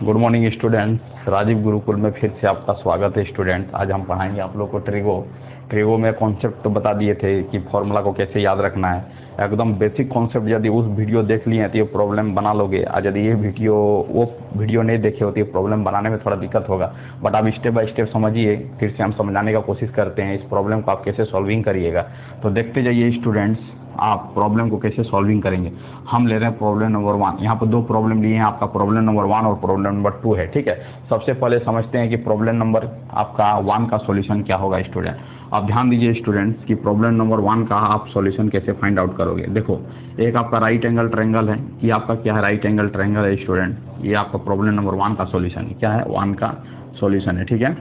Good morning students. Rajiv Gurukul में फिर से आपका स्वागत है स्टूडेंट। आज हम पढ़ाएंगे आप लोग को ट्रिगो में कॉन्सेप्ट तो बता दिए थे कि फॉर्मूला को कैसे याद रखना है। एकदम बेसिक कॉन्सेप्ट यदि उस वीडियो देख लिए तो ये प्रॉब्लम बना लोगे। आज यदि ये वो वीडियो नहीं देखे होती प्रॉब्लम बनाने में थोड़ा दिक्कत होगा, बट आप स्टेप बाय स्टेप समझिए। फिर से हम समझाने का कोशिश करते हैं इस प्रॉब्लम को आप कैसे सॉल्विंग करिएगा। तो देखते जाइए स्टूडेंट्स, आप प्रॉब्लम को कैसे सॉल्विंग करेंगे। हम ले रहे हैं प्रॉब्लम नंबर 1। यहाँ पर दो प्रॉब्लम लिए हैं, आपका प्रॉब्लम नंबर 1 और प्रॉब्लम नंबर 2 है। ठीक है, सबसे पहले समझते हैं कि प्रॉब्लम नंबर आपका 1 का सॉल्यूशन क्या होगा। स्टूडेंट आप ध्यान दीजिए स्टूडेंट्स कि प्रॉब्लम नंबर 1 का आप सॉल्यूशन कैसे फाइंड आउट करोगे। देखो, एक आपका राइट एंगल ट्रायंगल है। ये आपका क्या है? राइट एंगल ट्रायंगल है स्टूडेंट। ये आपका प्रॉब्लम नंबर 1 का सॉल्यूशन है। क्या है? 1 का सॉल्यूशन है। ठीक है,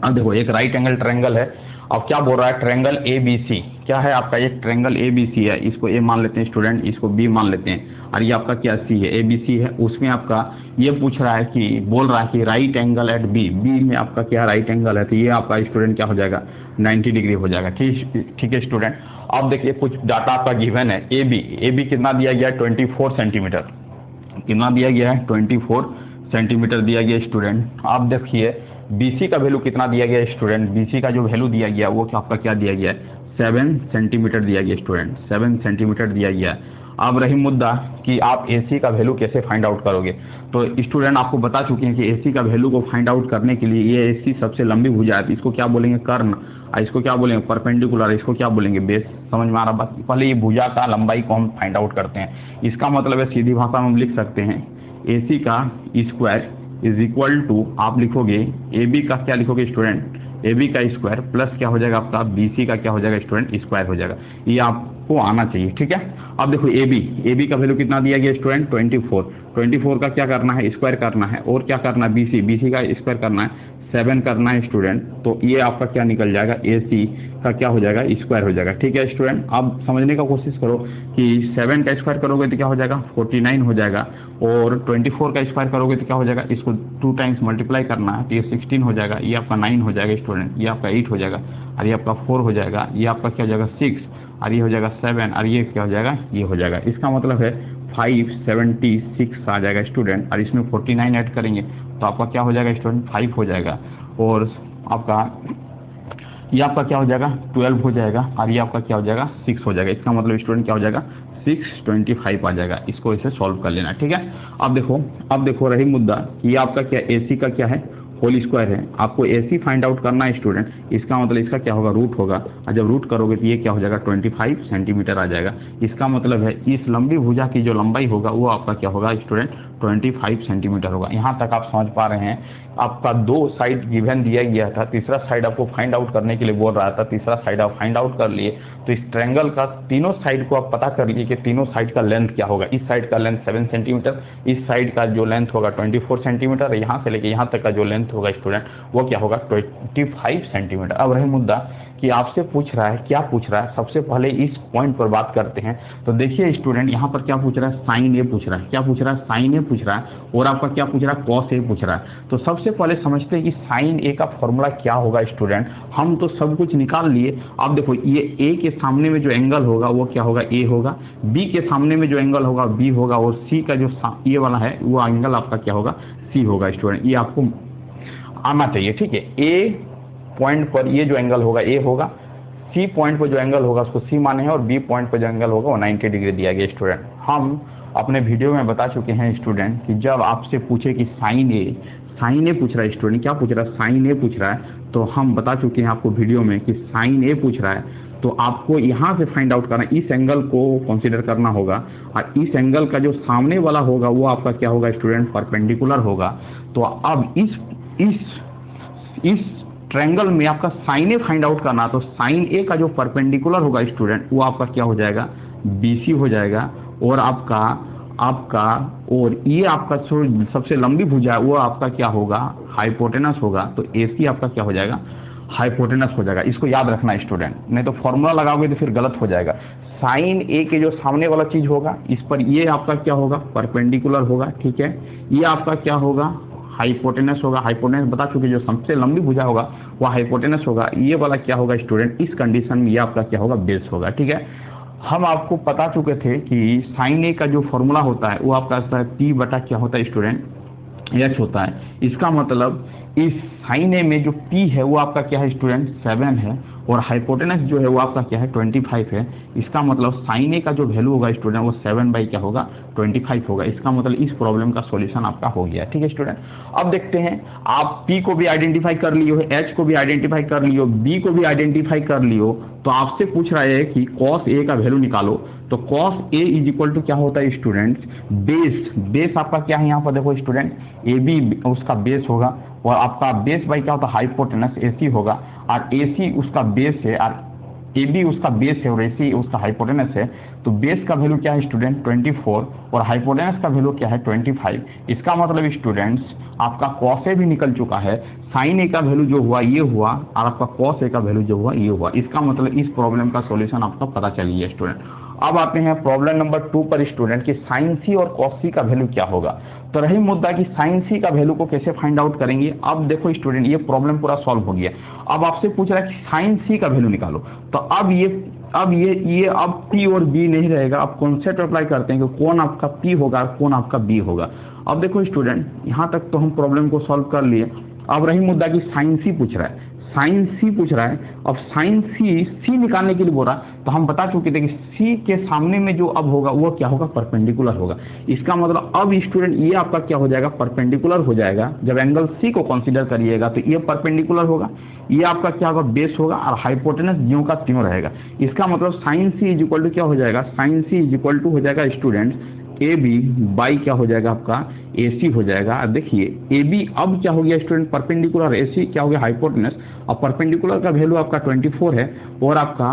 अब देखो एक राइट एंगल ट्रायंगल है। अब क्या बोल रहा है? Triangle A B C. क्या है आपका? एक ट्रायंगल ए बी सी है। इसको ए मान लेते हैं स्टूडेंट, इसको बी मान लेते हैं, और ये आपका क्या सी है? ए बी सी है। उसमें आपका ये पूछ रहा है कि बोल रहा है कि right angle at B. B में आपका क्या राइट एंगल है? तो ये आपका स्टूडेंट क्या हो जाएगा? 90 डिग्री हो जाएगा। ठीक है स्टूडेंट। अब देखिए कुछ डाटा आपका गिवन है। ए बी कितना दिया गया है? 24 सेंटीमीटर। कितना दिया गया है? 24 सेंटीमीटर दिया गया स्टूडेंट। आप देखिए BC का वैल्यू कितना दिया गया है स्टूडेंट? BC का जो वैल्यू दिया गया वो आपका क्या दिया गया है? 7 सेंटीमीटर दिया गया स्टूडेंट। 7 सेंटीमीटर दिया गया है। अब रही मुद्दा कि आप AC का वैल्यू कैसे फाइंड आउट करोगे। तो स्टूडेंट आपको बता चुके हैं कि AC का वैल्यू को फाइंड आउट करने के लिए ये AC सबसे लंबी भुजा है। इसको क्या बोलेंगे? कर्ण। इसको क्या बोलेंगे? परपेंडिकुलर। इसको क्या बोलेंगे? बेस। समझ में आ रहा बात? पहले ये भुजा का लंबाई को हम फाइंड आउट करते हैं। इसका मतलब है सीधी भाषा में हम लिख सकते हैं AC का स्क्वायर इज इक्वल टू, आप लिखोगे AB का क्या लिखोगे स्टूडेंट? AB का स्क्वायर प्लस क्या हो जाएगा आपका? BC का क्या हो जाएगा स्टूडेंट? स्क्वायर हो जाएगा। ये आपको आना चाहिए। ठीक है, अब देखो AB का वैल्यू कितना दिया गया स्टूडेंट? 24 का क्या करना है? स्क्वायर करना है। और क्या करना है? BC का स्क्वायर करना है, 7 करना है स्टूडेंट। तो ये आपका क्या निकल जाएगा? AC का क्या हो जाएगा? स्क्वायर हो जाएगा। ठीक है स्टूडेंट, अब समझने का कोशिश करो कि 7 का स्क्वायर करोगे तो क्या हो जाएगा? 49 हो जाएगा। और 24 का स्क्वायर करोगे तो क्या हो जाएगा? इसको 2 टाइम्स मल्टीप्लाई करना है तो ये 16 हो जाएगा। ये आपका 9 हो जाएगा स्टूडेंट। ये आपका 8 हो जाएगा, और ये आपका 4 हो जाएगा। ये आपका क्या हो जाएगा? 6, और ये हो जाएगा 7, और ये क्या हो जाएगा? ये हो जाएगा। इसका मतलब है 576 आ जाएगा स्टूडेंट। और इसमें 49 ऐड करेंगे तो आपका क्या हो जाएगा स्टूडेंट? 5 हो जाएगा। और आपका ये आपका क्या हो जाएगा? 12 हो जाएगा। और ये आपका क्या हो जाएगा? 6 हो जाएगा। इसका मतलब स्टूडेंट क्या हो जाएगा? 625 आ जाएगा। इसको इसे सॉल्व कर लेना। ठीक है, अब देखो रही मुद्दा कि आपका क्या AC का क्या है? होल स्क्वायर है। आपको AC फाइंड आउट करना है स्टूडेंट। इसका मतलब इसका क्या होगा? रूट होगा। और जब रूट करोगे तो ये क्या हो जाएगा? 25 सेंटीमीटर आ जाएगा। इसका मतलब है इस लंबी भुजा की जो लंबाई होगा वो आपका क्या होगा स्टूडेंट? 25 सेंटीमीटर होगा। यहाँ तक आप समझ पा रहे हैं? आपका 2 साइड गिवन दिया गया था, तीसरा साइड आपको फाइंड आउट करने के लिए बोल रहा था। तीसरा साइड आप फाइंड आउट कर लिए तो इस ट्रायंगल का तीनों साइड को आप पता कर लिए कि तीनों साइड का लेंथ क्या होगा। इस साइड का लेंथ 7 सेंटीमीटर, इस साइड का जो लेंथ होगा 24 सेंटीमीटर, यहाँ से लेके यहाँ तक का जो लेंथ होगा स्टूडेंट वो क्या होगा? 25 सेंटीमीटर। अब रही मुद्दा कि आपसे पूछ रहा है, क्या पूछ रहा है? सबसे पहले इस पॉइंट पर बात करते हैं। तो देखिए स्टूडेंट यहाँ पर क्या पूछ रहा है? साइन ए पूछ रहा है। क्या पूछ रहा है? साइन ए पूछ रहा है। और आपका क्या पूछ रहा है? कॉस ए पूछ रहा है। तो सबसे पहले समझते हैं कि साइन ए का फॉर्मूला क्या होगा स्टूडेंट। हम तो सब कुछ निकाल लिए। अब देखो ये ए के सामने में जो एंगल होगा वो क्या होगा? ए होगा। बी के सामने में जो एंगल होगा बी होगा। और सी का जो ये वाला है वो एंगल आपका क्या होगा? सी होगा स्टूडेंट। ये आपको आना चाहिए। ठीक है, ए पॉइंट पर ये जो एंगल होगा ए होगा। सी पॉइंट पर जो एंगल होगा उसको सी माने हैं। और बी पॉइंट पर जो एंगल होगा वो 90 डिग्री दिया गया स्टूडेंट। हम अपने वीडियो में बता चुके हैं स्टूडेंट कि जब आपसे पूछे कि साइन ए पूछ रहा है स्टूडेंट, क्या पूछ रहा है? साइन ए पूछ रहा है। तो हम बता चुके हैं आपको वीडियो में कि साइन ए पूछ रहा है तो आपको यहाँ से फाइंड आउट करना, इस एंगल को कंसीडर करना होगा। और इस एंगल का जो सामने वाला होगा वो आपका क्या होगा स्टूडेंट? परपेंडिकुलर होगा। तो अब इस ट्रायंगल में आपका साइन ए फाइंड आउट करना, तो साइन ए का जो परपेंडिकुलर होगा स्टूडेंट वो आपका क्या हो जाएगा? BC हो जाएगा। और आपका और ये आपका सबसे लंबी भुजा है वो आपका क्या होगा? हाइपोटेनस होगा। तो AC आपका क्या हो जाएगा? हाइपोटेनस हो जाएगा। इसको याद रखना स्टूडेंट, नहीं तो फॉर्मूला लगाओगे तो फिर गलत हो जाएगा। साइन ए के जो सामने वाला चीज होगा इस पर ये आपका क्या होगा? परपेंडिकुलर होगा। ठीक है, ये आपका क्या होगा? हाइपोटेनस होगा। हाइपोटेनस बता चुके, जो सबसे लंबी भुजा होगा वह हाइपोटेनस होगा। ये वाला क्या होगा स्टूडेंट? इस कंडीशन में ये आपका क्या होगा? बेस होगा। ठीक है, हम आपको बता चुके थे कि साइन ए का जो फॉर्मूला होता है वो आपका P बटा क्या होता है स्टूडेंट? एच होता है। इसका मतलब इस साइन ए में जो पी है वो आपका क्या है स्टूडेंट 7 है, और हाइपोटेनस जो है वो आपका क्या है 25 है। इसका मतलब साइन ए का जो वैल्यू होगा स्टूडेंट वो 7 बाई क्या होगा 25 होगा। इसका मतलब इस प्रॉब्लम का सॉल्यूशन आपका हो गया। ठीक है स्टूडेंट, अब देखते हैं, आप पी को भी आइडेंटिफाई कर लियो, एच को भी आइडेंटिफाई कर लियो, बी को भी आइडेंटिफाई कर लियो, तो आपसे पूछ रहा है कि कॉस ए का वैल्यू निकालो। तो cos A is equal to क्या होता है स्टूडेंट, बेस आपका क्या है यहाँ पर देखो स्टूडेंट, ए बी उसका बेस होगा, और आपका बेस बाई क्या होता है हाइपोटेनस ए सी होगा, और ए सी उसका बेस है, और ए बी उसका बेस है, और ए सी उसका हाइपोटेनस है। तो बेस का वैल्यू क्या है स्टूडेंट 24, और हाइपोटेनस का वैल्यू क्या है 25। इसका मतलब स्टूडेंट्स आपका कॉस ए भी निकल चुका है, साइन ए का वैल्यू जो हुआ ये हुआ, और आपका कॉस ए का वैल्यू जो हुआ ये हुआ। इसका मतलब इस प्रॉब्लम का सॉल्यूशन आपका पता चल गया स्टूडेंट। अब आते हैं प्रॉब्लम नंबर 2 पर स्टूडेंट कि साइन सी और कॉस सी का वैल्यू क्या होगा। तो रही मुद्दा कि साइन सी का वैल्यू को कैसे फाइंड आउट करेंगे। अब देखो स्टूडेंट ये प्रॉब्लम पूरा सॉल्व हो गया। अब आपसे पूछ रहा है कि साइन सी का वैल्यू निकालो। तो अब पी और बी नहीं रहेगा। अब कॉन्सेप्ट अप्लाई करते हैं कि कौन आपका पी होगा कौन आपका बी होगा। अब देखो स्टूडेंट यहाँ तक तो हम प्रॉब्लम को सॉल्व कर लिए। अब रही मुद्दा कि साइन सी पूछ रहा है, साइन सी पूछ रहा है। अब साइन सी निकालने के लिए बोल रहा है, तो हम बता चुके थे कि सी के सामने में जो अब होगा वो क्या होगा परपेंडिकुलर होगा। इसका मतलब अब स्टूडेंट ये आपका क्या हो जाएगा परपेंडिकुलर हो जाएगा। जब एंगल सी को कंसीडर करिएगा तो ये परपेंडिकुलर होगा, ये आपका क्या होगा बेस होगा, और हाइपोटेनस ज्यों का त्यों रहेगा। इसका मतलब sine C is equal to क्या हो जाएगा, sine C is equal to हो जाएगा स्टूडेंट ए बी बाई क्या हो जाएगा आपका ए सी हो जाएगा। अब देखिए ए बी अब क्या हो गया स्टूडेंट परपेंडिकुलर, ए सी क्या हो गया हाइपोटेनस। और परपेंडिकुलर का वैल्यू आपका 24 है, और आपका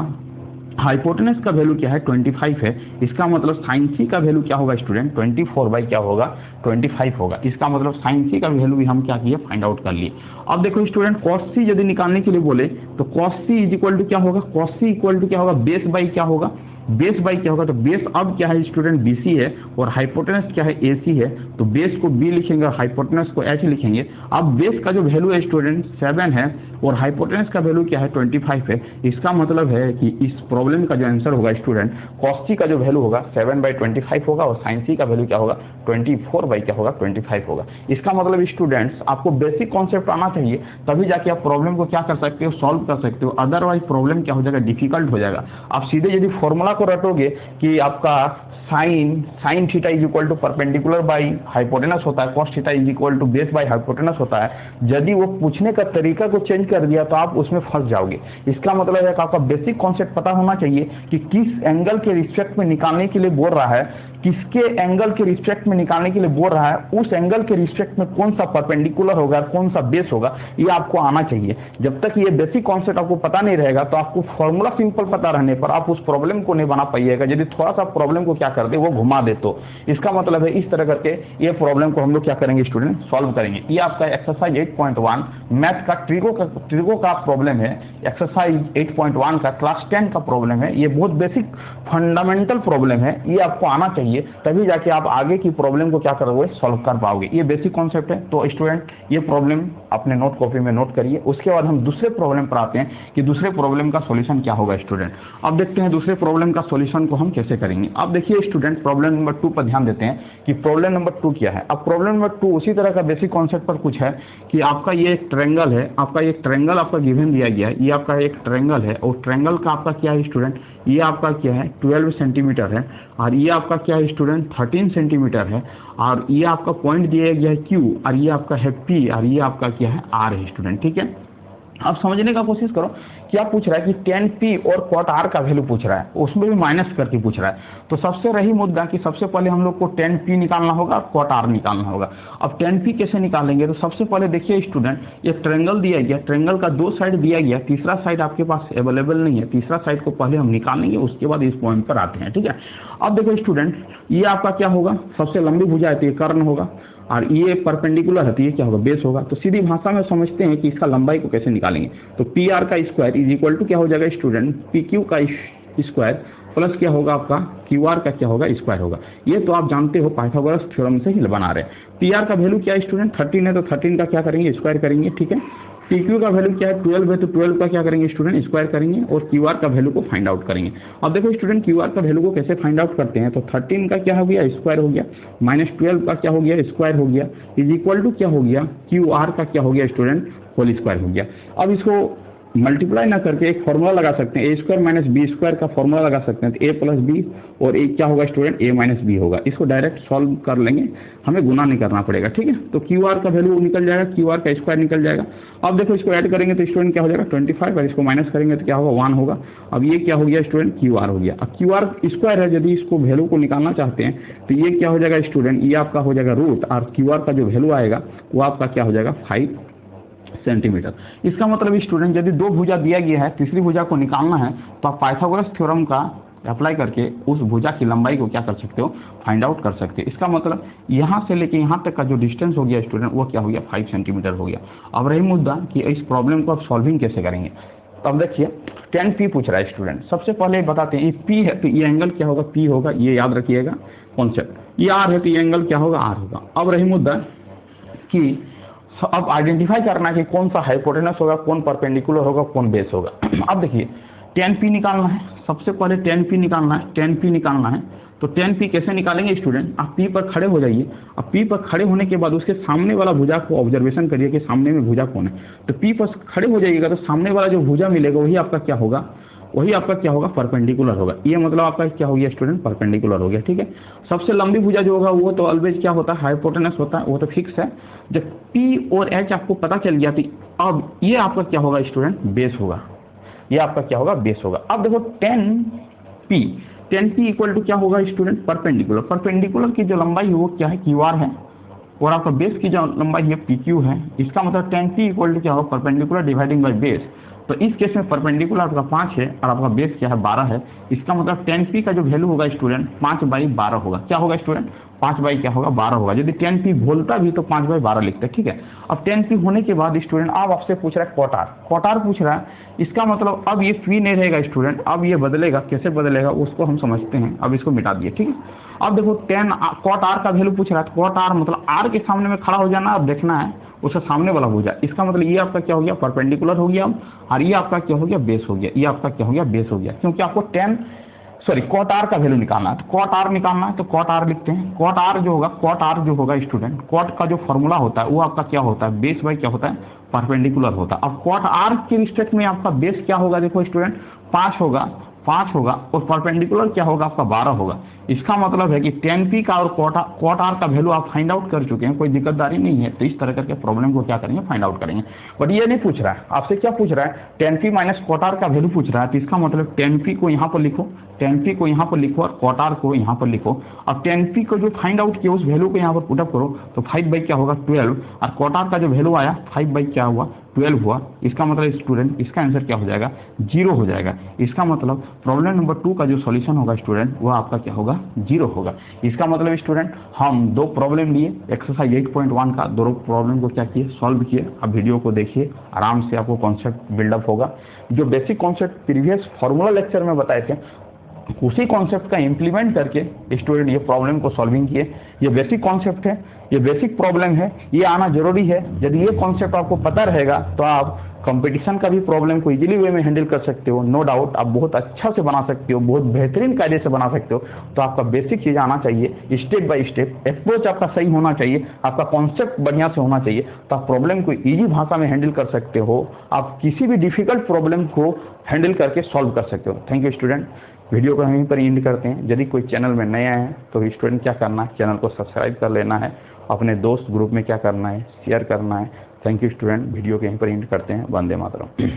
हाइपोटेनस का वैल्यू क्या है 25 है। इसका मतलब साइन सी का वैल्यू क्या होगा स्टूडेंट 24 बाई क्या होगा 25 होगा। इसका मतलब साइन सी का वैल्यू भी हम क्या किए फाइंड आउट कर लिए। अब देखो स्टूडेंट कॉस सी यदि निकालने के लिए बोले तो cos C is equal to क्या होगा, कॉस सी इक्वल टू क्या होगा बेस बाई क्या होगा, बेस बाई क्या होगा। तो बेस अब क्या है स्टूडेंट BC है, और हाइपोटेनस क्या है AC है। तो बेस को B लिखेंगे और हाइपोटेनस को H लिखेंगे। अब बेस का जो वैल्यू है स्टूडेंट 7 है, और हाइपोटेनस का वैल्यू क्या है 25 है। इसका मतलब है कि इस प्रॉब्लम का जो आंसर होगा स्टूडेंट कॉस सी का जो वैल्यू होगा 7/25 होगा, और साइन सी का वैल्यू क्या होगा 24 बाई क्या होगा 25 होगा। इसका मतलब स्टूडेंट्स आपको बेसिक कॉन्सेप्ट आना चाहिए, तभी जाके आप प्रॉब्लम को क्या कर सकते हो सॉल्व कर सकते हो। अदरवाइज प्रॉब्लम क्या हो जाएगा डिफिकल्ट हो जाएगा। आप सीधे यदि फॉर्मूला को रटोगे कि आपका sine theta is equal to perpendicular by hypotenuse होता है, cos theta is equal to base by hypotenuse होता है। यदि वो पूछने का तरीका को चेंज कर दिया तो आप उसमें फंस जाओगे। इसका मतलब है कि आपका बेसिक कॉन्सेप्ट पता होना चाहिए कि किस एंगल के रिस्पेक्ट में निकालने के लिए बोल रहा है, किसके एंगल के रिस्पेक्ट में निकालने के लिए बोल रहा है, उस एंगल के रिस्पेक्ट में कौन सा परपेंडिकुलर होगा कौन सा बेस होगा, ये आपको आना चाहिए। जब तक ये बेसिक कॉन्सेप्ट आपको पता नहीं रहेगा तो आपको फॉर्मूला सिंपल पता रहने पर आप उस प्रॉब्लम को नहीं बना पाइएगा। यदि थोड़ा सा प्रॉब्लम को क्या कर दे वो घुमा दे तो इसका मतलब है इस तरह करके ये प्रॉब्लम को हम लोग क्या करेंगे स्टूडेंट सॉल्व करेंगे। ये आपका एक्सरसाइज 8.1 मैथ का ट्रिगो का प्रॉब्लम है। एक्सरसाइज 8.1 का क्लास 10 का प्रॉब्लम है। ये बहुत बेसिक फंडामेंटल प्रॉब्लम है, ये आपको आना चाहिए, तभी जाके आप आगे की प्रॉब्लम को क्या करोगे सॉल्व कर पाओगे। ये बेसिक कॉन्सेप्ट है। तो स्टूडेंट ये प्रॉब्लम अपने नोट कॉपी में नोट करिए। उसके बाद हम दूसरे प्रॉब्लम पर आते हैं कि दूसरे प्रॉब्लम का सॉल्यूशन क्या होगा स्टूडेंट। अब देखते हैं दूसरे प्रॉब्लम का सॉल्यूशन को हम कैसे करेंगे। अब देखिए स्टूडेंट प्रॉब्लम नंबर 2 पर ध्यान देते हैं कि प्रॉब्लम नंबर 2 क्या है। अब प्रॉब्लम नंबर 2 उसी तरह का बेसिक कॉन्सेप्ट पर कुछ है कि आपका ये एक ट्रायंगल है, आपका एक ट्रायंगल आपका गिवन दिया गया है। ये आपका एक ट्रायंगल है, और ट्रायंगल का आपका क्या है स्टूडेंट, ये आपका क्या है 12 सेंटीमीटर है, और ये आपका क्या है स्टूडेंट 13 सेंटीमीटर है, और ये आपका पॉइंट दिया गया है Q, और ये आपका है P, और ये आपका क्या है R है स्टूडेंट। ठीक है, अब समझने का कोशिश करो क्या पूछ रहा है कि tan P और cot R का वैल्यू पूछ रहा है, उसमें भी माइनस करके पूछ रहा है। तो सबसे रही मुद्दा कि सबसे पहले हम लोग को tan P निकालना होगा और cot R निकालना होगा। अब tan P कैसे निकालेंगे, तो सबसे पहले देखिए स्टूडेंट ये ट्रायंगल दिया गया, ट्रायंगल का 2 साइड दिया गया, तीसरा साइड आपके पास अवेलेबल नहीं है। तीसरा साइड को पहले हम निकालेंगे, उसके बाद इस पॉइंट पर आते हैं। ठीक है, अब देखो स्टूडेंट ये आपका क्या होगा, सबसे लंबी भुजा है तो ये कर्ण होगा, और ये परपेंडिकुलर है तो ये क्या होगा बेस होगा। तो सीधी भाषा में समझते हैं कि इसका लंबाई को कैसे निकालेंगे। तो पी आर का स्क्वायर इज इक्वल टू क्या हो जाएगा स्टूडेंट पी क्यू का स्क्वायर प्लस क्या होगा आपका क्यू आर का क्या होगा स्क्वायर होगा। ये तो आप जानते हो पाइथागोरस थ्योरम से ही बना रहे हैं। पी आर का वैल्यू क्या है स्टूडेंट 13 है, तो 13 का क्या करेंगे स्क्वायर करेंगे। ठीक है, पी क्यू का वैल्यू क्या है 12 है, तो 12 का क्या करेंगे स्टूडेंट स्क्वायर करेंगे और क्यू आर का वैल्यू को फाइंड आउट करेंगे। अब देखो स्टूडेंट क्यू आर का वैल्यू को कैसे फाइंड आउट करते हैं, तो 13 का क्या हो गया स्क्वायर हो गया, -12 का क्या हो गया स्क्वायर हो गया, इज इक्वल टू क्या हो गया क्यू आर का क्या हो गया स्टूडेंट होल स्क्वायर हो गया। अब इसको मल्टीप्लाई ना करके एक फॉर्मूला लगा सकते हैं, ए स्क्वायर माइनस बी स्क्वायर का फॉर्मूला लगा सकते हैं, तो ए प्लस बी और ए क्या होगा स्टूडेंट ए माइनस बी होगा। इसको डायरेक्ट सॉल्व कर लेंगे, हमें गुना नहीं करना पड़ेगा, ठीक है। तो क्यू आर का वैल्यू निकल जाएगा, क्यू आर का स्क्वायर निकल जाएगा। अब देखो इसको ऐड करेंगे तो स्टूडेंट क्या हो जाएगा 25 और इसको माइनस करेंगे तो क्या होगा 1 होगा। अब ये क्या हो गया स्टूडेंट क्यू आर हो गया। अब क्यू आर स्क्वायर है, यदि इसको वैल्यू को निकालना चाहते हैं तो ये क्या हो जाएगा स्टूडेंट, ये आपका हो जाएगा रूट और क्यू आर का जो वैल्यू आएगा वो आपका क्या हो जाएगा 5 सेंटीमीटर। इसका मतलब स्टूडेंट यदि दो भुजा दिया गया है, तीसरी भुजा को निकालना है तो आप पाइथागोरस थ्योरम का अप्लाई करके उस भुजा की लंबाई को क्या कर सकते हो फाइंड आउट कर सकते हो। इसका मतलब यहाँ से लेके यहाँ तक का जो डिस्टेंस हो गया स्टूडेंट वो क्या हो गया 5 सेंटीमीटर हो गया। अब रही मुद्दा कि इस प्रॉब्लम को आप सॉल्विंग कैसे करेंगे। तो अब देखिए tan P पूछ रहा है स्टूडेंट। सबसे पहले बताते हैं ये P है तो ये एंगल क्या होगा P होगा, ये याद रखिएगा कॉन्सेप्ट। ये R है तो ये एंगल क्या होगा R होगा। अब रही मुद्दा कि अब आइडेंटिफाई करना है कि कौन सा हाइपोटेनस होगा, कौन परपेंडिकुलर होगा, कौन बेस होगा। अब देखिए tan P निकालना है, सबसे पहले tan P निकालना है, tan P निकालना है तो tan P कैसे निकालेंगे स्टूडेंट, आप P पर खड़े हो जाइए। अब P पर खड़े होने के बाद उसके सामने वाला भुजा को ऑब्जर्वेशन करिए कि सामने में भुजा कौन है। तो P पर खड़े हो जाइएगा तो सामने वाला जो भुजा मिलेगा वही आपका क्या होगा, वही आपका क्या होगा परपेंडिकुलर होगा। ये मतलब आपका क्या हो गया स्टूडेंट परपेंडिकुलर हो गया, ठीक है। सबसे लंबी भुजा जो होगा वो तो ऑलवेज क्या होता है हाइपोटेनस होता है, वो तो फिक्स है। जब P और H आपको पता चल गया तो अब ये आपका क्या होगा स्टूडेंट बेस होगा, ये आपका क्या होगा बेस होगा। अब देखो tan P इक्वल टू क्या होगा स्टूडेंट परपेंडिकुलर। परपेंडिकुलर की जो लंबाई है वो क्या है क्यू आर है और आपका बेस की जो लंबाई है पी क्यू है। इसका मतलब tan P इक्वल टू क्या होगा परपेंडिकुलर डिवाइडिंग बाई बेस। तो इस केस में परपेंडिकुलर आपका 5 है और आपका बेस क्या है 12 है। इसका मतलब tan P का जो वैल्यू होगा स्टूडेंट 5/12 होगा। क्या होगा स्टूडेंट 5 क्या होगा 12 होगा। यदि tan P बोलता भी तो 5/12 लिखते हैं, ठीक है। अब tan P होने के बाद स्टूडेंट अब आपसे पूछ रहा है cot r पूछ रहा है। इसका मतलब अब ये P नहीं रहेगा स्टूडेंट, अब ये बदलेगा। कैसे बदलेगा उसको हम समझते हैं। अब इसको मिटा दिए, ठीक है। अब देखो cot r का वैल्यू पूछ रहा है। cot r मतलब r के सामने में खड़ा हो जाना, अब देखना है उसका सामने वाला भुजा। इसका मतलब ये आपका क्या हो गया परपेंडिकुलर हो गया और ये आपका क्या हो गया बेस हो गया, ये आपका क्या हो गया बेस हो गया। क्योंकि आपको cot r का वैल्यू निकालना है। तो cot r निकालना है तो cot r लिखते हैं। cot r जो होगा स्टूडेंट, cot का जो फॉर्मूला होता है वो आपका क्या होता है बेस बाई क्या होता है परपेंडिकुलर होता है। अब cot r के रिस्पेक्ट में आपका बेस क्या होगा देखो स्टूडेंट 5 होगा और परपेंडिकुलर क्या होगा आपका 12 होगा। इसका मतलब है कि tan P का और cot r का वैल्यू आप फाइंड आउट कर चुके हैं, कोई दिक्कतदारी नहीं है। तो इस तरह करके प्रॉब्लम को क्या करेंगे फाइंड आउट करेंगे। बट ये नहीं पूछ रहा है आपसे, क्या पूछ रहा है tan P minus cot r का वैल्यू पूछ रहा है। तो इसका मतलब tan P को यहाँ पर लिखो, tan P को यहाँ पर लिखो और cot r को यहाँ पर लिखो। अब tan P को जो फाइंड आउट किया उस वैल्यू को यहाँ पर पुटअप करो तो 5 क्या होगा 12 और cot r का जो वैल्यू आया 5 क्या हुआ 12 हुआ। इसका मतलब स्टूडेंट इसका आंसर क्या हो जाएगा 0 हो जाएगा। इसका मतलब प्रॉब्लम नंबर 2 का जो सॉल्यूशन होगा स्टूडेंट वो आपका क्या होगा 0 होगा। इसका मतलब स्टूडेंट हम 2 प्रॉब्लम लिए एक्सरसाइज 8.1 का, दोनों प्रॉब्लम को क्या किए सॉल्व किए। अब वीडियो को देखिए, आराम से आपको कॉन्सेप्ट बिल्डअप होगा। जो basic concept previous formula lecture में बताए थे उसी कॉन्सेप्ट का इम्प्लीमेंट करके स्टूडेंट ये प्रॉब्लम को सॉल्विंग किए। ये बेसिक कॉन्सेप्ट है, ये बेसिक प्रॉब्लम है, ये आना जरूरी है। यदि ये कॉन्सेप्ट आपको पता रहेगा तो आप कंपटीशन का भी प्रॉब्लम को इजीली वे में हैंडल कर सकते हो। नो डाउट आप बहुत अच्छा से बना सकते हो, बहुत बेहतरीन कायदे से बना सकते हो। तो आपका बेसिक चीज़ आना चाहिए, स्टेप बाय स्टेप अप्रोच आपका सही होना चाहिए, आपका कॉन्सेप्ट बढ़िया से होना चाहिए। तो आप प्रॉब्लम को ईजी भाषा में हैंडल कर सकते हो, आप किसी भी डिफिकल्ट प्रॉब्लम को हैंडल करके सॉल्व कर सकते हो। Thank you student. वीडियो को यहीं पर एंड करते हैं। यदि कोई चैनल में नया है तो स्टूडेंट क्या करना है, चैनल को सब्सक्राइब कर लेना है, अपने दोस्त ग्रुप में क्या करना है शेयर करना है। Thank you student. वीडियो को यहीं पर एंड करते हैं। वंदे मातरम।